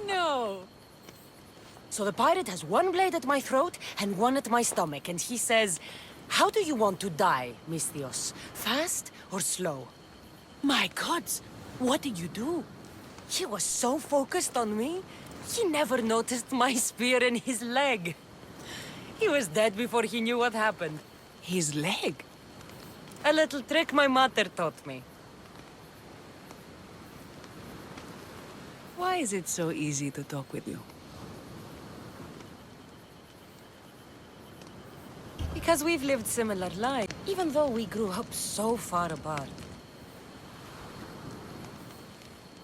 No. So the pirate has one blade at my throat and one at my stomach, and he says, "How do you want to die, Misthios? Fast or slow?" My gods, what did you do? He was so focused on me, he never noticed my spear in his leg. He was dead before he knew what happened. His leg? A little trick my mother taught me. Why is it so easy to talk with you? Because we've lived similar lives, even though we grew up so far apart.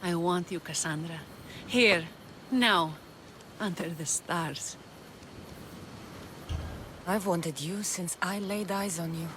I want you, Cassandra. Here, now, under the stars. I've wanted you since I laid eyes on you.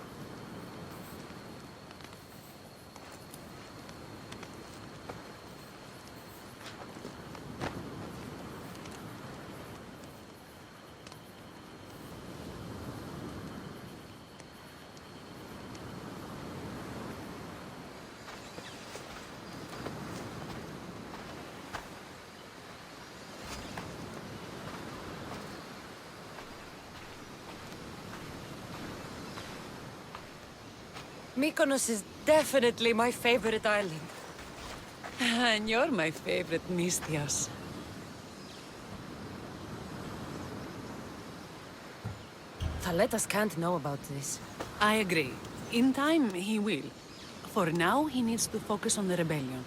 Mykonos is definitely my favorite island. And you're my favorite, Misthios. Thaletas can't know about this. I agree. In time, he will. For now, he needs to focus on the rebellion.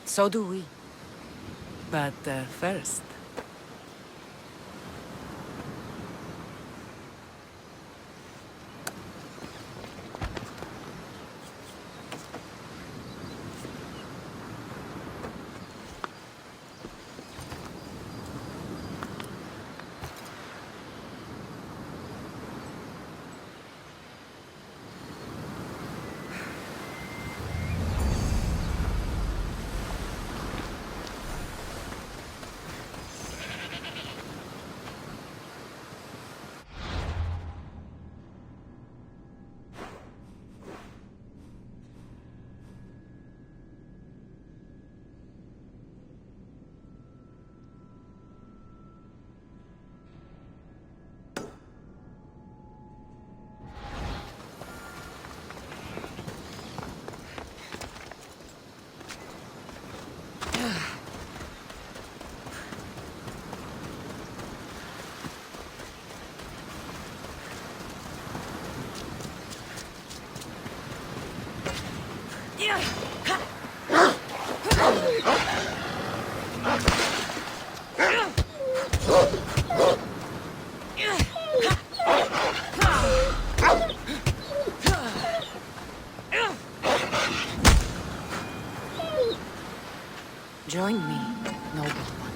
So do we. But first... Join me, noble one.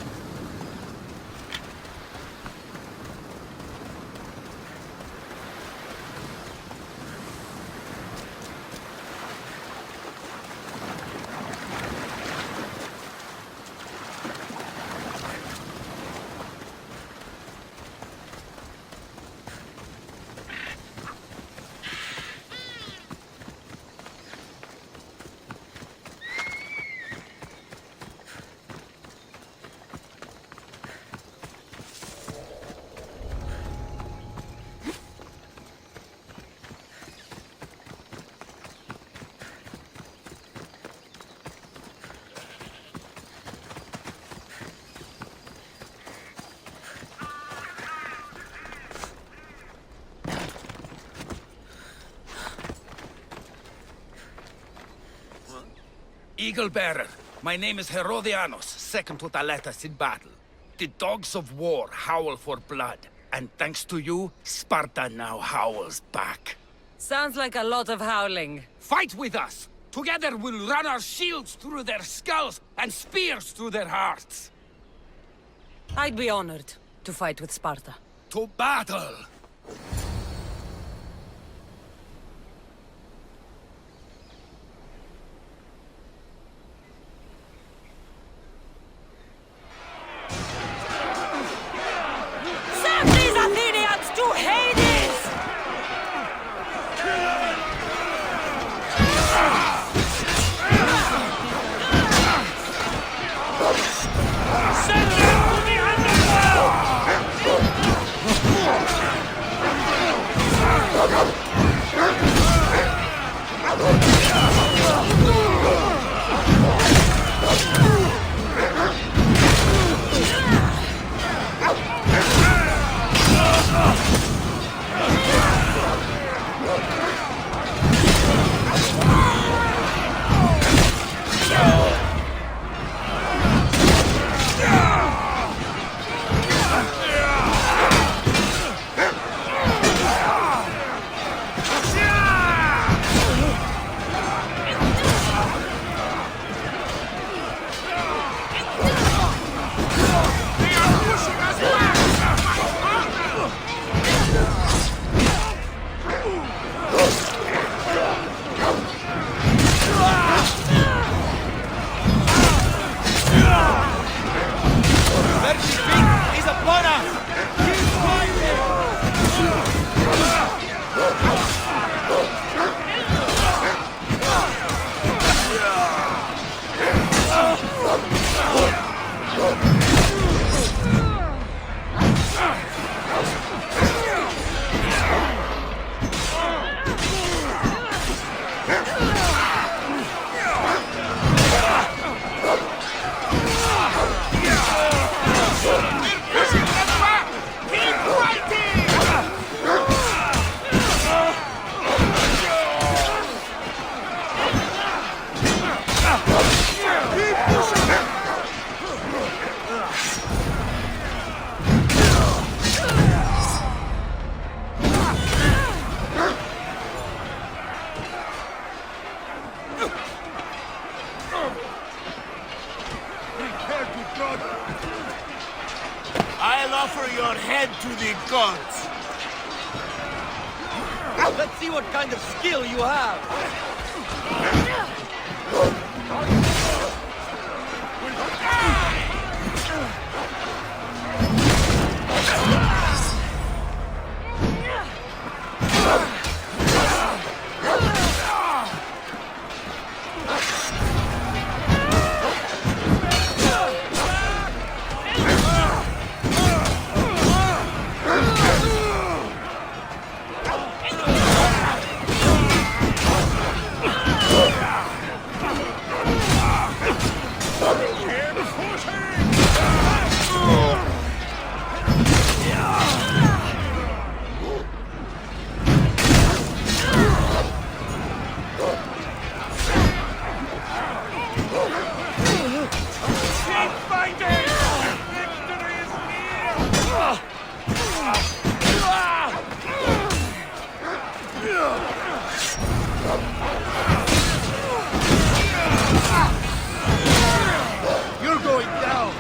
Eagle Bearer, my name is Herodianos, second to Thaletas in battle. The dogs of war howl for blood, and thanks to you, Sparta now howls back. Sounds like a lot of howling. Fight with us! Together we'll run our shields through their skulls and spears through their hearts! I'd be honored to fight with Sparta. To battle! Send these Athenians to Hades! I'll offer your head to the gods. Let's see what kind of skill you have. You're going down.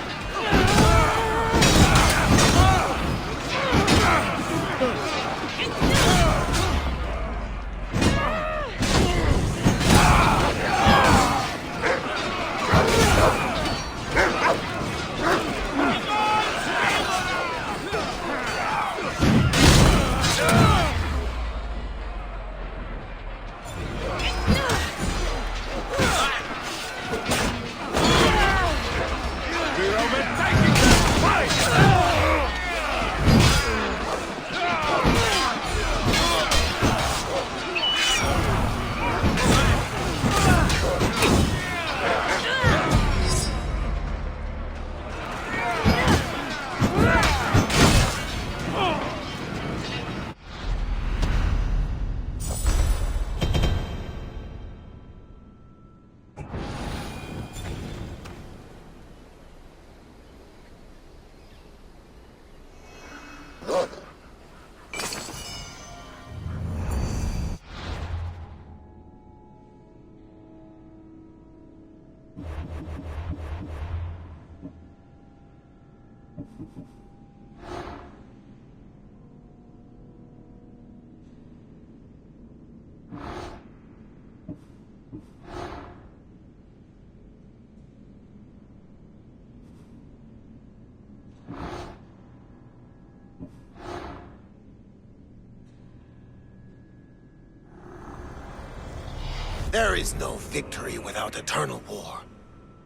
There is no victory without eternal war.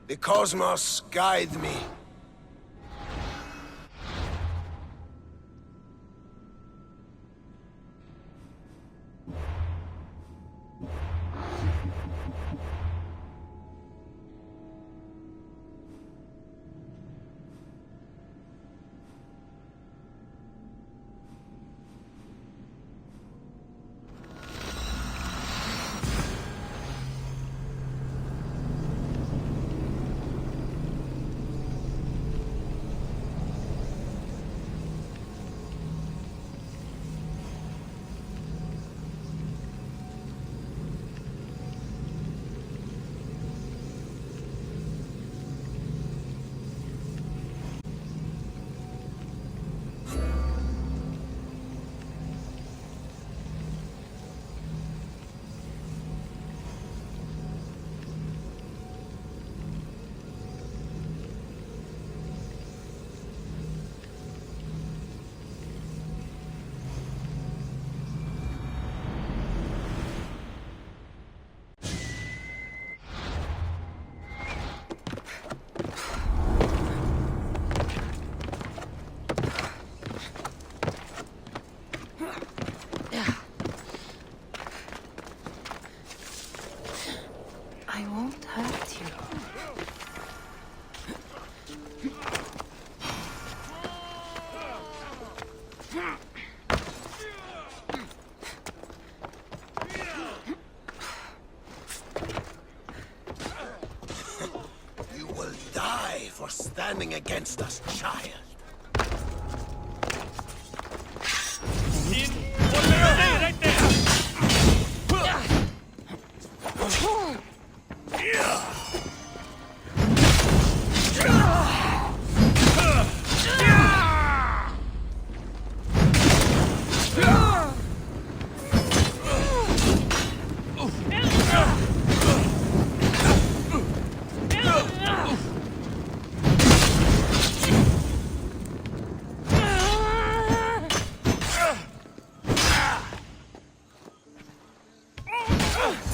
The cosmos guide me. for standing against us, child. Right there!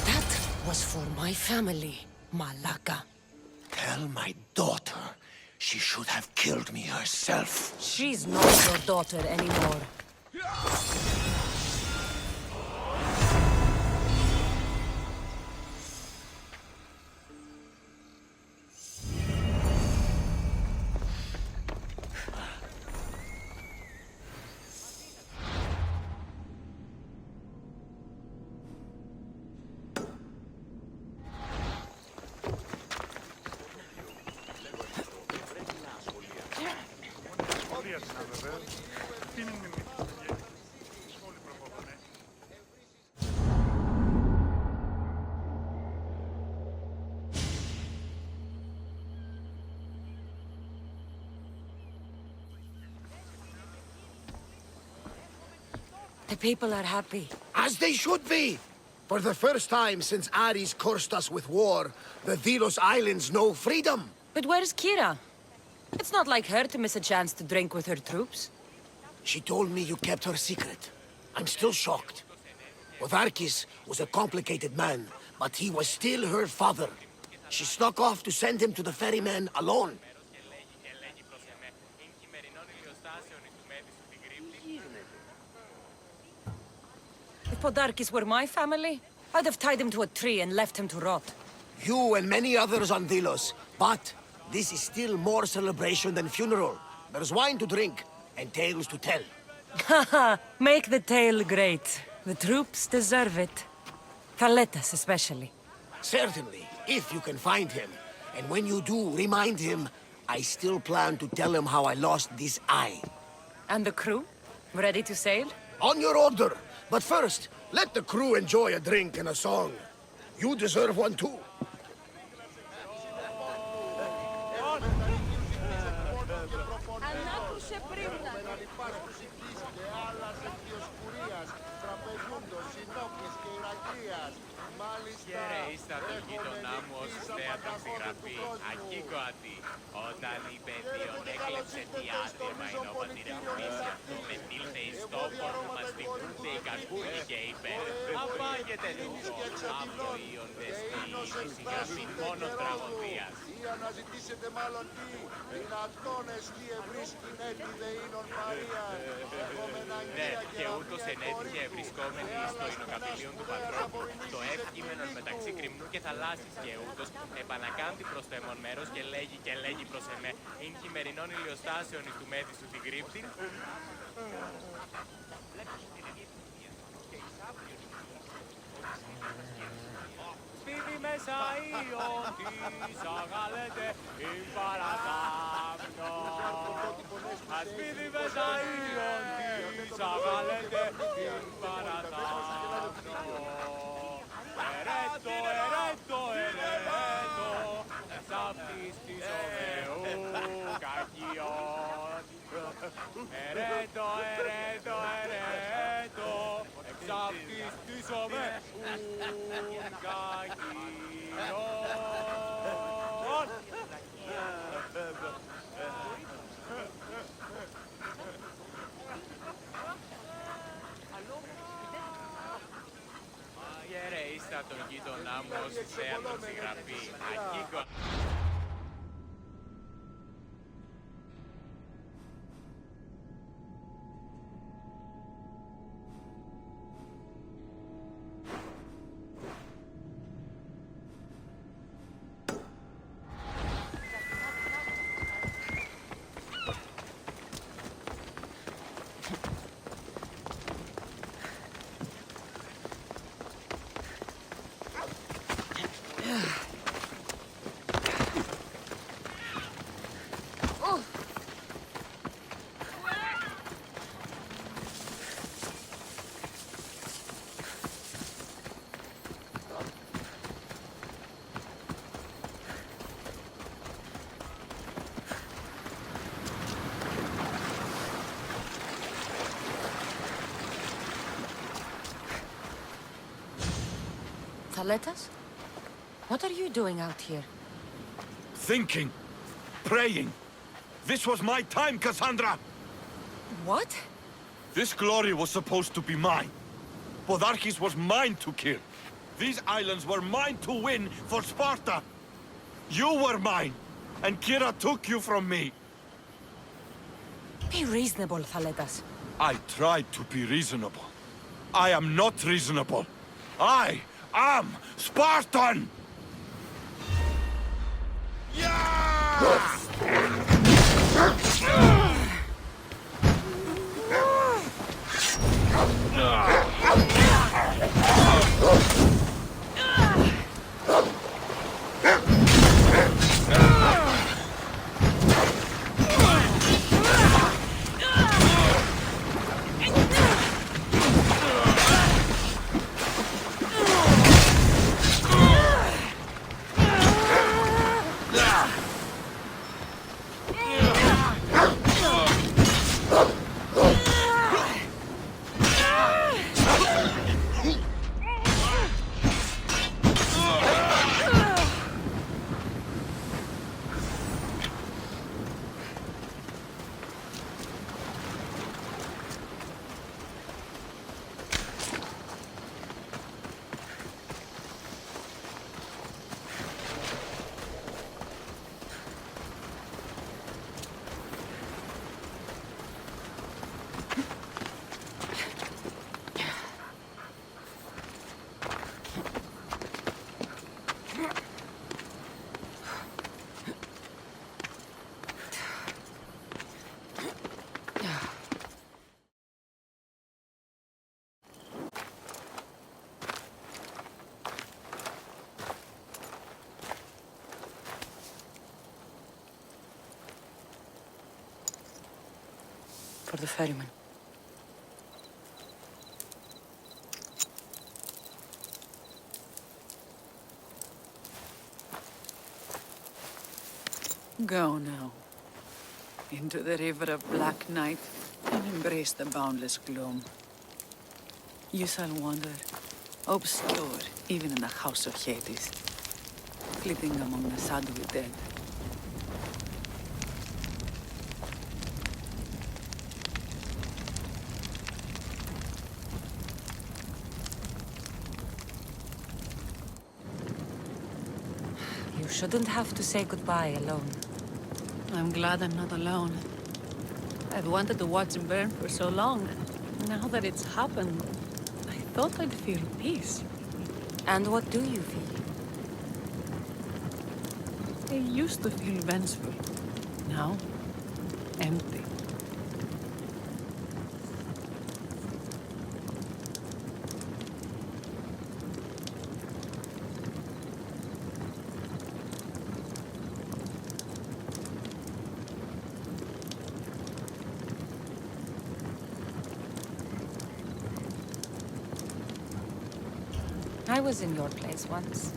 That was for my family, Malaka. Tell my daughter she should have killed me herself. She's not your daughter anymore. The people are happy. As they should be! For the first time since Ares cursed us with war, the Delos Islands know freedom! But where's Kira? It's not like her to miss a chance to drink with her troops. She told me you kept her secret. I'm still shocked. Otharkis was a complicated man, but he was still her father. She snuck off to send him to the ferryman alone. If Podarkis were my family, I'd have tied him to a tree and left him to rot. You and many others on Delos, but this is still more celebration than funeral. There's wine to drink, and tales to tell. Haha, make the tale great. The troops deserve it. Thaletas especially. Certainly, if you can find him. And when you do, remind him, I still plan to tell him how I lost this eye. And the crew? Ready to sail? On your order. But first, let the crew enjoy a drink and a song. You deserve one too. Γερείστα τον γείτονά μου ως θέατρο στη γραφή, ακίκοατη. Όταν είπε Διον έκλεψε τι άτυρμα είναι ο πατηρευμονής αυτό, με νύλθε εις τόπον να μας δικούνται οι καρπούγοι και είπε απάγεται τούτος, αύριο δεσποίης, η γραφή μόνο τραγωδίας. Αναζητήσετε μάλλον τι δυνατόνες τι ευρίσκην έτη δεΐνων Μαρία. Ναι, και ούτως εν έτυχε βρισκόμενοι στο εινοκαπηλίον του πατρόπου, το εύκειμενον μεταξύ κρυμνού και θαλάσσης και ούτως επανακάμπτει προς το εμόν μέρος και λέγει προς εμέ, ειν χειμερινών ηλιοστάσεων εις του μέδισου την κρύπτη. Σπίτι μέσα ήον της αγαλέτε ειν παραθάμνο. Σπίτι μέσα ήον της αγαλέτε ειν παραθάμνο. Ερέτο, ερέτο, ερέτο, εξ αυτής της Οδεού κακιών. Ερέτο, ερέτο, ερέτο, εξ αυτής της Οδεού κακιών. Γερείστα τον γείτονά μου ως θέατρο στη γραφή, ακίκο. Thaletas? What are you doing out here? Thinking. Praying. This was my time, Cassandra! What? This glory was supposed to be mine. Podarkes was mine to kill. These islands were mine to win for Sparta. You were mine, and Kira took you from me. Be reasonable, Thaletas. I tried to be reasonable. I am not reasonable. I am Spartan! For the ferryman. Go now. Into the river of black night and embrace the boundless gloom. You shall wander, obscure even in the house of Hades, flitting among the shadowy dead. You shouldn't have to say goodbye alone. I'm glad I'm not alone. I've wanted to watch him burn for so long. Now that it's happened, I thought I'd feel peace. And what do you feel? I used to feel vengeful. Now, empty. I was in your place once.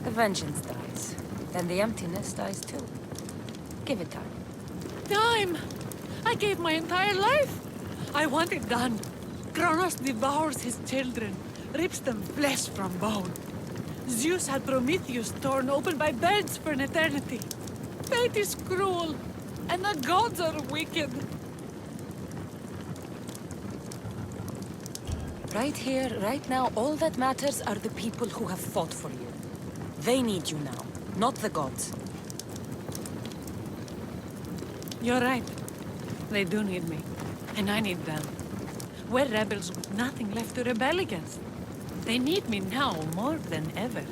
The vengeance dies. Then the emptiness dies too. Give it time. Time! I gave my entire life! I want it done. Kronos devours his children, rips them flesh from bone. Zeus had Prometheus torn open by birds for an eternity. Fate is cruel, and the gods are wicked. Right here, right now, all that matters are the people who have fought for you. They need you now, not the gods. You're right. They do need me, and I need them. We're rebels with nothing left to rebel against. They need me now more than ever.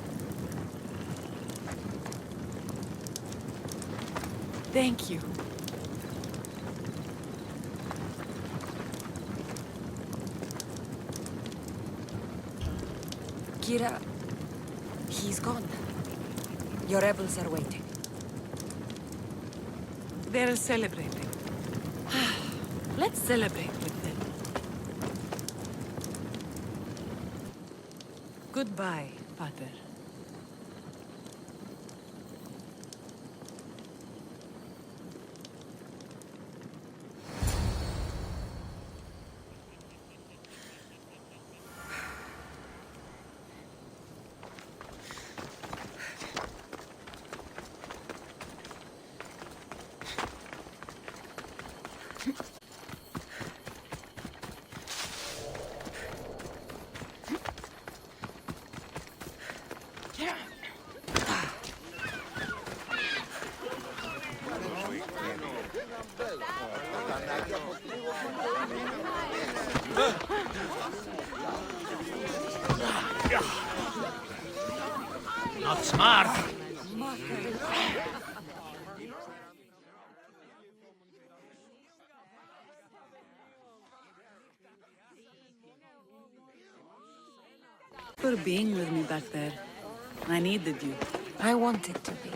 Thank you. Kira, he's gone. Your rebels are waiting. They're celebrating. Let's celebrate with them. Goodbye, Pater. Smart. For being with me back there. I needed you. I wanted to be.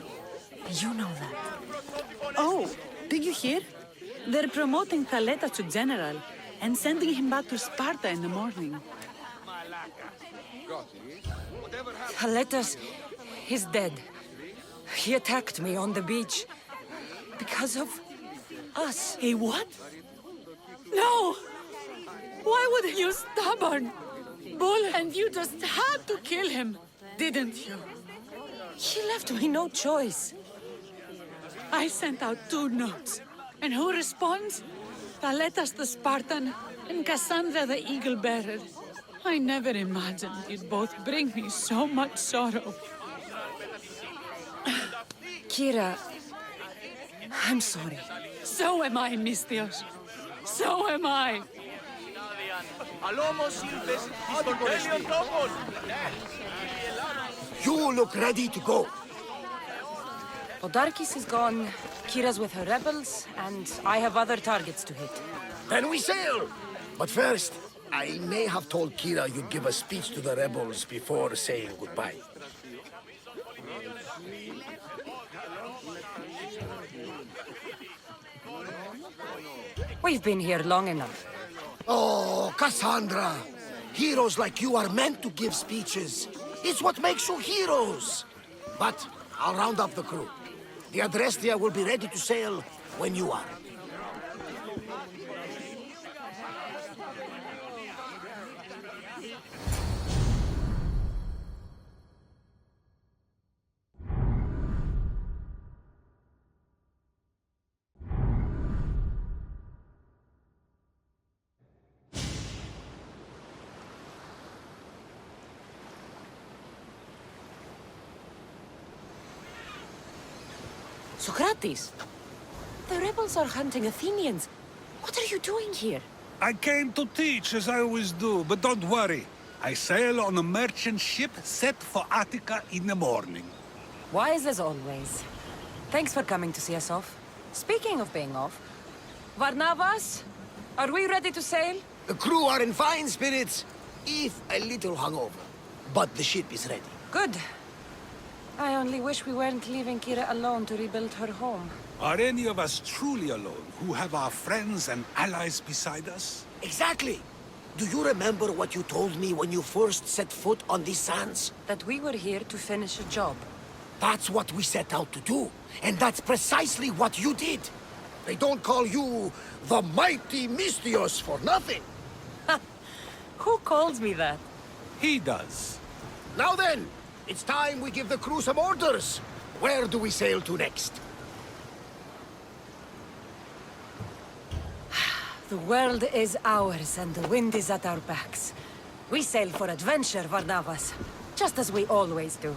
You know that. Oh, did you hear? They're promoting Caleta to general and sending him back to Sparta in the morning. Haletas is dead. He attacked me on the beach. Because of us. He what? No! Why would you stubborn? Bull, and you just had to kill him, didn't you? He left me no choice. I sent out 2 notes. And who responds? Thaletas the Spartan and Cassandra the Eagle Bearer. I never imagined you'd both bring me so much sorrow. Kira, I'm sorry. So am I, Mistios. So am I. You look ready to go. Odarkis is gone, Kira's with her rebels, and I have other targets to hit. Then we sail! But first, I may have told Kira you'd give a speech to the rebels before saying goodbye. We've been here long enough. Oh, Cassandra! Heroes like you are meant to give speeches. It's what makes you heroes. But I'll round up the crew. The Adrestia will be ready to sail when you are. Socrates! The rebels are hunting Athenians. What are you doing here? I came to teach, as I always do, but don't worry. I sail on a merchant ship set for Attica in the morning. Wise as always. Thanks for coming to see us off. Speaking of being off, Varnavas, are we ready to sail? The crew are in fine spirits, if a little hungover. But the ship is ready. Good. I only wish we weren't leaving Kira alone to rebuild her home. Are any of us truly alone, who have our friends and allies beside us? Exactly! Do you remember what you told me when you first set foot on these sands? That we were here to finish a job. That's what we set out to do. And that's precisely what you did. They don't call you the mighty Mistios for nothing. Who calls me that? He does. Now then, it's time we give the crew some orders. Where do we sail to next? The world is ours and the wind is at our backs. We sail for adventure, Varnavas. Just as we always do.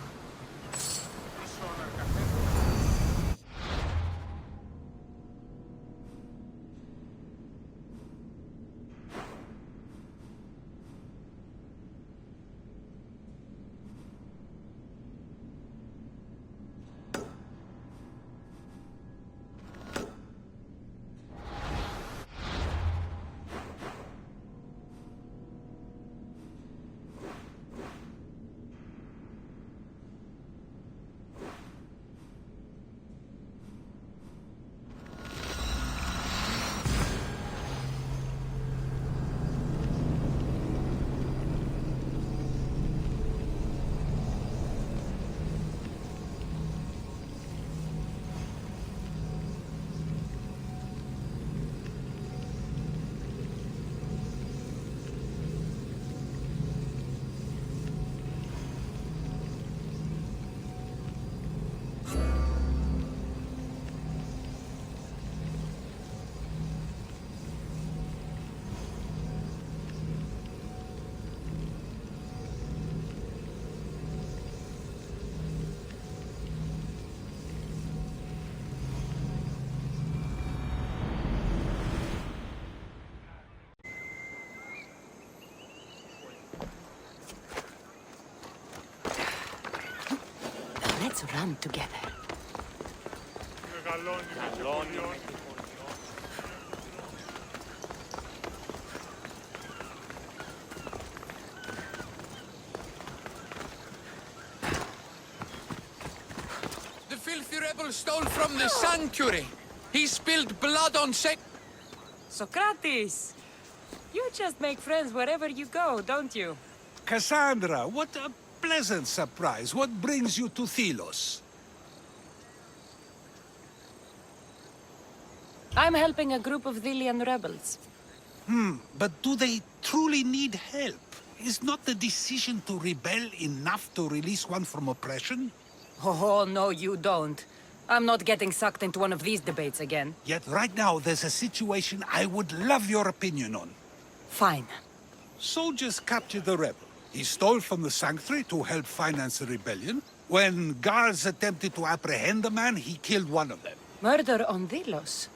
run together. The filthy rebel stole from the sanctuary. He spilled blood on Socrates! You just make friends wherever you go, don't you? Cassandra, what a pleasant surprise. What brings you to Thelos? I'm helping a group of Delian rebels. But do they truly need help? Is not the decision to rebel enough to release one from oppression? Oh, no, you don't. I'm not getting sucked into one of these debates again. Yet right now there's a situation I would love your opinion on. Fine. Soldiers captured the rebel. He stole from the sanctuary to help finance the rebellion. When guards attempted to apprehend the man, he killed one of them. Murder on Delos.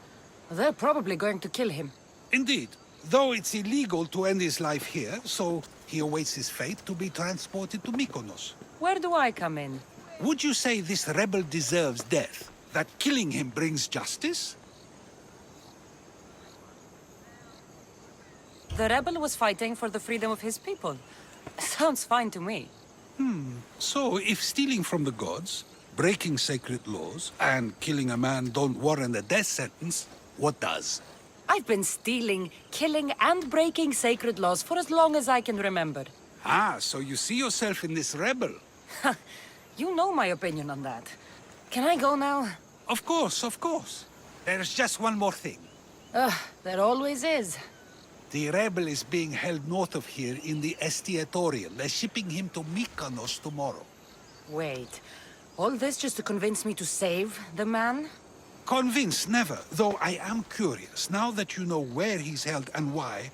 They're probably going to kill him. Indeed, though it's illegal to end his life here, so he awaits his fate to be transported to Mykonos. Where do I come in? Would you say this rebel deserves death? That killing him brings justice? The rebel was fighting for the freedom of his people. Sounds fine to me. So, if stealing from the gods, breaking sacred laws, and killing a man don't warrant a death sentence, what does? I've been stealing, killing, and breaking sacred laws for as long as I can remember. Ah, so you see yourself in this rebel? You know my opinion on that. Can I go now? Of course, of course. There's just one more thing. There always is. The rebel is being held north of here in the Estiatorium. They're shipping him to Mykonos tomorrow. Wait, all this just to convince me to save the man? Convinced, never. Though I am curious, now that you know where he's held and why,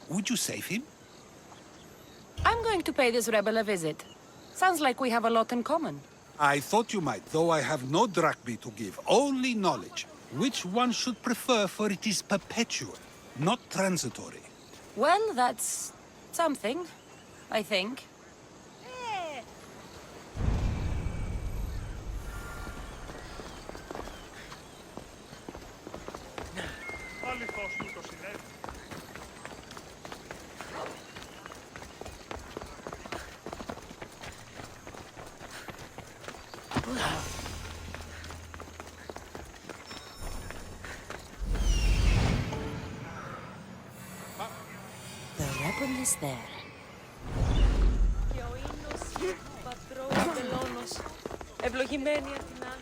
would you save him? I'm going to pay this rebel a visit. Sounds like we have a lot in common. I thought you might, though I have no drachmae to give, only knowledge. Which one should prefer, for it is perpetual, not transitory. Well, that's something, I think. The rebel is there. Ευλογημένη Αθηνά.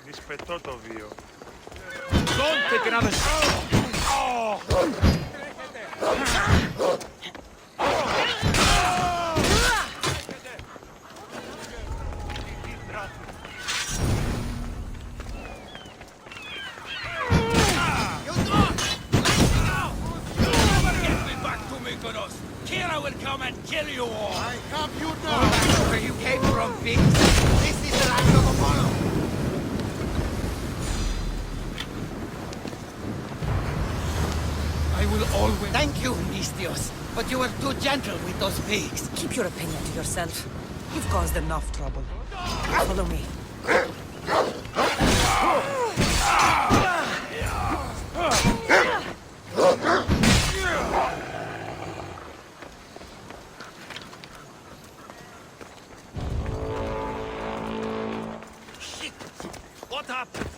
Νησπετώ το βίο. Don't take another shot! Kira will come and kill you all! I have you Go now! back to where you came from, pigs! This is the land of Apollo! I will always... Thank you, Mistios, but you were too gentle with those pigs. Keep your opinion to yourself. You've caused enough trouble. Follow me. What happened?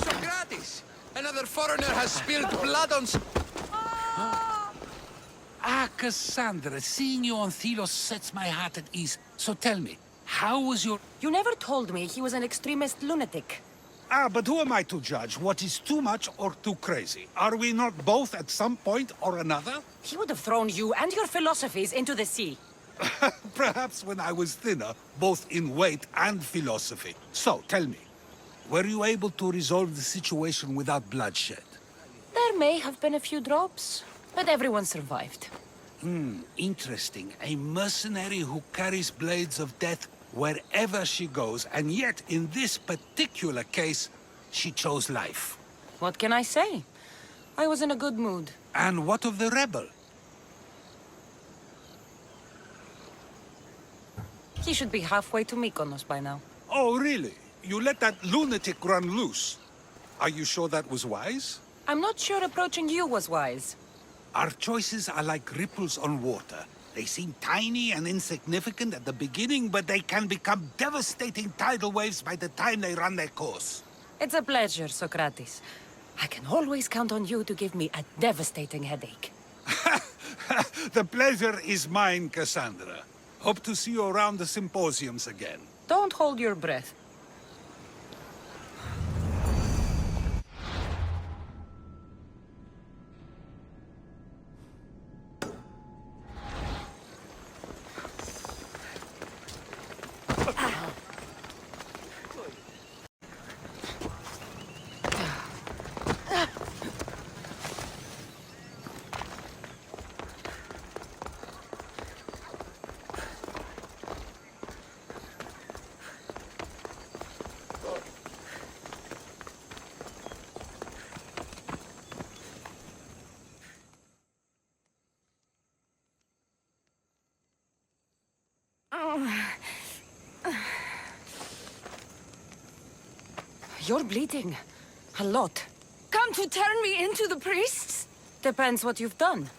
Socrates! Another foreigner has spilled blood on... Cassandra, seeing you on Thelos sets my heart at ease. So tell me, how was your... You never told me he was an extremist lunatic. Ah, but who am I to judge what is too much or too crazy? Are we not both at some point or another? He would have thrown you and your philosophies into the sea. Perhaps when I was thinner, both in weight and philosophy. So, tell me, were you able to resolve the situation without bloodshed? There may have been a few drops, but everyone survived. Interesting. A mercenary who carries blades of death wherever she goes, and yet, in this particular case, she chose life. What can I say? I was in a good mood. And what of the rebel? He should be halfway to Mykonos by now. Oh, really? You let that lunatic run loose? Are you sure that was wise? I'm not sure approaching you was wise. Our choices are like ripples on water. They seem tiny and insignificant at the beginning, but they can become devastating tidal waves by the time they run their course. It's a pleasure, Socrates. I can always count on you to give me a devastating headache. The pleasure is mine, Cassandra. Hope to see you around the symposiums again. Don't hold your breath. You're bleeding. A lot. Come to turn me into the priests? Depends what you've done.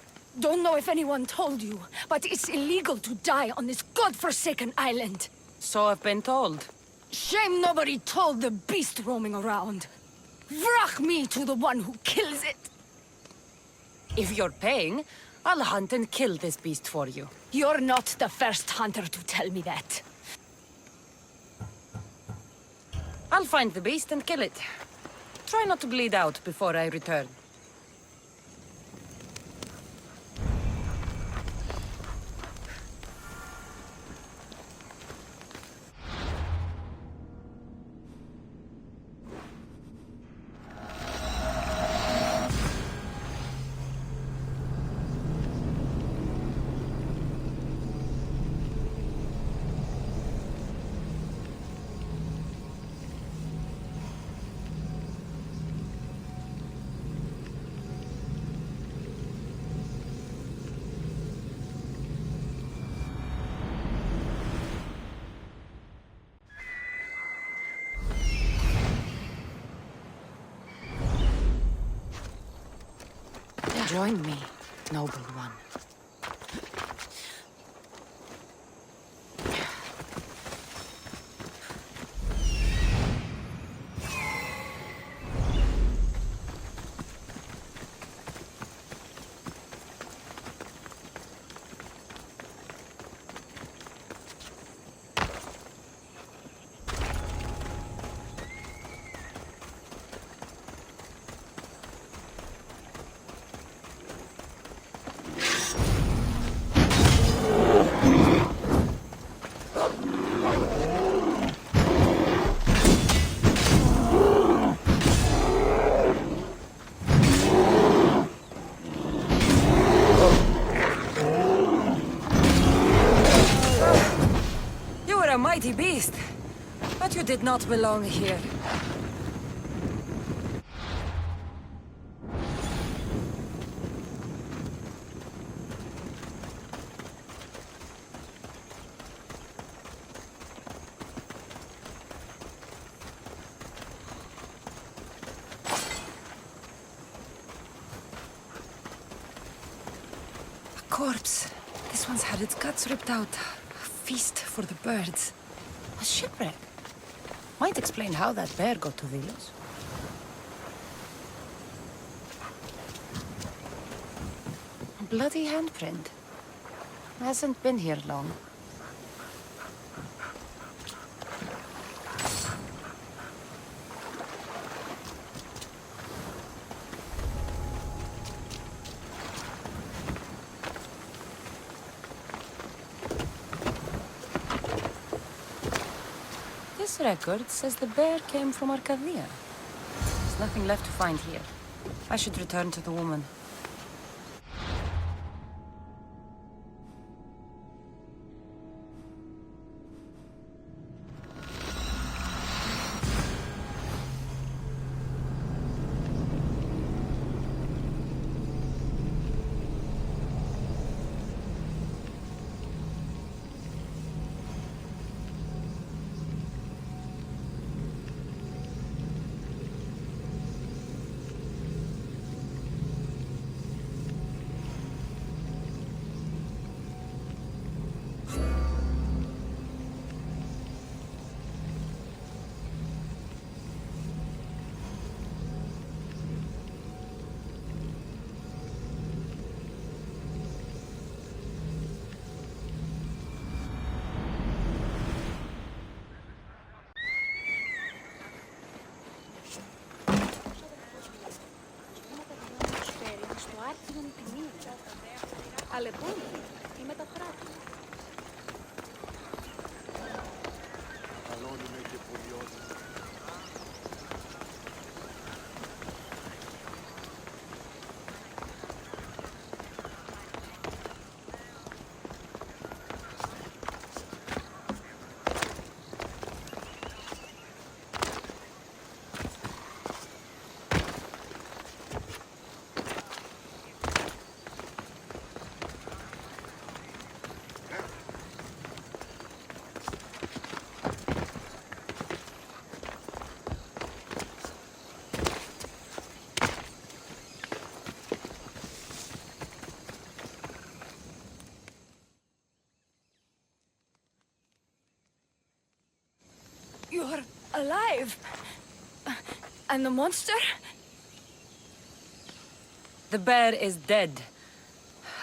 Don't know if anyone told you, but it's illegal to die on this godforsaken island. So I've been told. Shame nobody told the beast roaming around. Vrach me to the one who kills it. If you're paying, I'll hunt and kill this beast for you. You're not the first hunter to tell me that. I'll find the beast and kill it. Try not to bleed out before I return. Join me, noble one. A mighty beast, but you did not belong here. A corpse. This one's had its guts ripped out. Feast for the birds. A shipwreck. Might explain how that bear got to Vilos. A bloody handprint. Hasn't been here long. This record says the bear came from Arcadia. There's nothing left to find here. I should return to the woman. You're alive. And the monster? The bear is dead.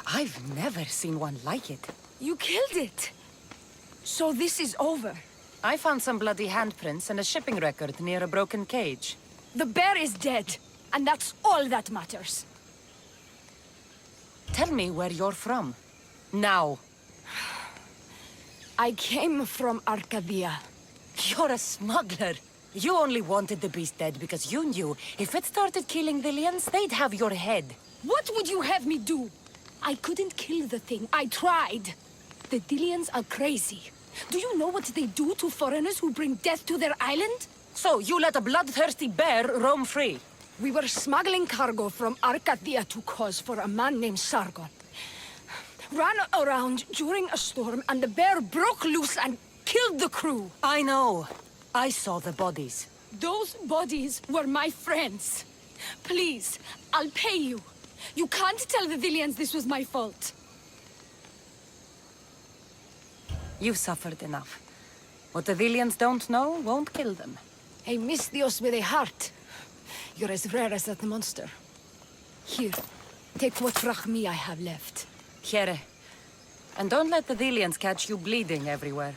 I've never seen one like it. You killed it. So this is over. I found some bloody handprints and a shipping record near a broken cage. The bear is dead, and that's all that matters. Tell me where you're from. Now. I came from Arcadia. You're a smuggler. You only wanted the beast dead because you knew if it started killing Villians, they'd have your head. What would you have me do? I couldn't kill the thing. I tried. The Dillians are crazy. Do you know what they do to foreigners who bring death to their island? So you let a bloodthirsty bear roam free? We were smuggling cargo from Arcadia to Kos for a man named Sargon. Ran around during a storm and the bear broke loose and killed the crew. I know. I saw the bodies. Those bodies were my friends. Please, I'll pay you. You can't tell the Villians this was my fault. You've suffered enough. What the Villians don't know won't kill them. A Misthios with a heart. You're as rare as that monster. Here, take what Rachmi I have left. Here. And don't let the Villians catch you bleeding everywhere.